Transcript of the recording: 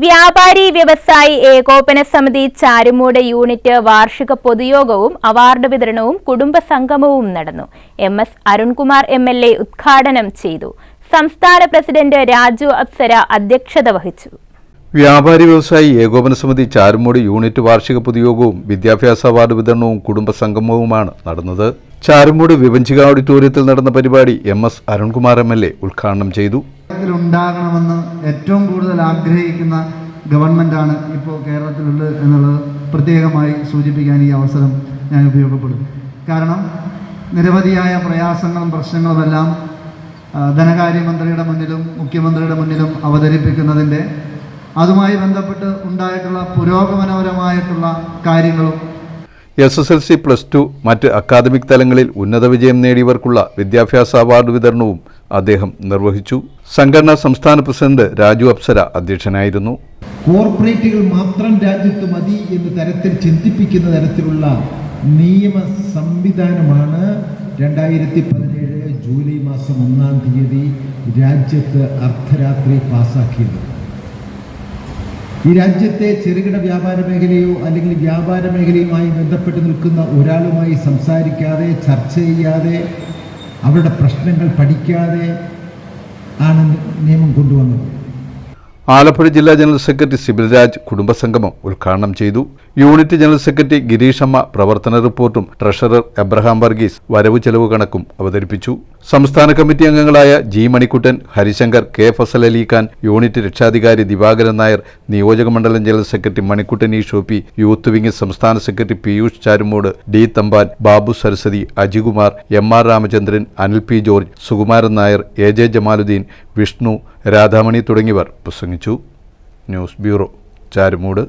വ്യാപാരി വ്യവസായി ഏകോപന സമിതി ചാരുമൂട് യൂണിറ്റ് വാർഷിക പൊതുയോഗവും അവാർഡ് വിതരണവും കുടുംബസംഗമവും നടന്നു. MS അരുൺകുമാർ MLA ഉദ്ഘാടനം ചെയ്തു. സംസ്ഥാന പ്രസിഡന്റ് രാജു അപ്സര അധ്യക്ഷത വഹിച്ചു. വ്യാപാരി വ്യവസായി ഏകോപന സമിതി ചാരുമൂട് യൂണിറ്റ് വാർഷിക പൊതുയോഗവും വിദ്യാഭ്യാസ അവാർഡ് വിതരണവും കുടുംബസംഗമവുമാണ് നടന്നത്. ചാരുമൂട് വിഭജിക ഓഡിറ്റോറിയത്തിൽ നടന്ന പരിപാടി MS അരുൺകുമാർ MLA ഉദ്ഘാടനം ചെയ്തു. ഉണ്ടാകണമെന്ന് ഏറ്റവും കൂടുതൽ ആഗ്രഹിക്കുന്ന ഗവൺമെൻറ്റാണ് ഇപ്പോൾ കേരളത്തിലുള്ളത് എന്നുള്ളത് പ്രത്യേകമായി സൂചിപ്പിക്കാൻ ഈ അവസരം ഞാൻ ഉപയോഗപ്പെടും. കാരണം നിരവധിയായ പ്രയാസങ്ങളും പ്രശ്നങ്ങളുമെല്ലാം ധനകാര്യമന്ത്രിയുടെ മുന്നിലും മുഖ്യമന്ത്രിയുടെ മുന്നിലും അവതരിപ്പിക്കുന്നതിൻ്റെ അതുമായി ബന്ധപ്പെട്ട് ഉണ്ടായിട്ടുള്ള പുരോഗമനപരമായിട്ടുള്ള കാര്യങ്ങളും SSLC +2 മറ്റ് അക്കാദമിക് തലങ്ങളിൽ ഉന്നത വിജയം നേടിയവർക്കുള്ള വിദ്യാഭ്യാസ അവാർഡ് വിതരണവും അദ്ദേഹം നിർവഹിച്ചു. സംഘടനാ സംസ്ഥാന പ്രസിഡന്റ് രാജു അപ്സര അധ്യക്ഷനായിരുന്നു. കോർപ്പറേറ്റുകൾ മാത്രം രാജ്യത്ത് മതി എന്ന തരത്തിൽ ചിന്തിപ്പിക്കുന്ന തരത്തിലുള്ള നിയമ സംവിധാനമാണ് 2017 ജൂലൈ മാസം 1-ാം തീയതി രാജ്യത്ത് അർദ്ധരാത്രി പാസാക്കിയത്. ഈ രാജ്യത്തെ ചെറുകിട വ്യാപാര മേഖലയോ അല്ലെങ്കിൽ വ്യാപാര മേഖലയുമായി ബന്ധപ്പെട്ട് നിൽക്കുന്ന ഒരാളുമായി സംസാരിക്കാതെ ചർച്ച ചെയ്യാതെ അവരുടെ പ്രശ്നങ്ങൾ പഠിക്കാതെ ആണ് നിയമം കൊണ്ടുവന്നത്. ആലപ്പുഴ ജില്ലാ ജനറൽ സെക്രട്ടറി സിബിൽ രാജ് കുടുംബസംഗമം ഉദ്ഘാടനം ചെയ്തു. യൂണിറ്റ് ജനറൽ സെക്രട്ടറി ഗിരീഷമ്മ പ്രവർത്തന റിപ്പോർട്ടും ട്രഷറർ എബ്രഹാം വർഗീസ് വരവ് ചെലവ് കണക്കും അവതരിപ്പിച്ചു. സംസ്ഥാന കമ്മിറ്റി അംഗങ്ങളായ G Manikuttan, Harishankar, K Fazal Ali Khan, unit രക്ഷാധികാരി ദിവാകരൻ നായർ, നിയോജക മണ്ഡലം general secretary Manikuttan E Shoppi, youth wing സംസ്ഥാന secretary Piyush Charummoodu, D Thampan, Babu Saraswathi, Ajikumar, MR Ramachandran, Anil P George, Sukumaran Nair, AJ Jamaluddin, Vishnu, Radhamani തുടങ്ങിയവർ പ്രസംഗിച്ചു. News bureau, Charummood.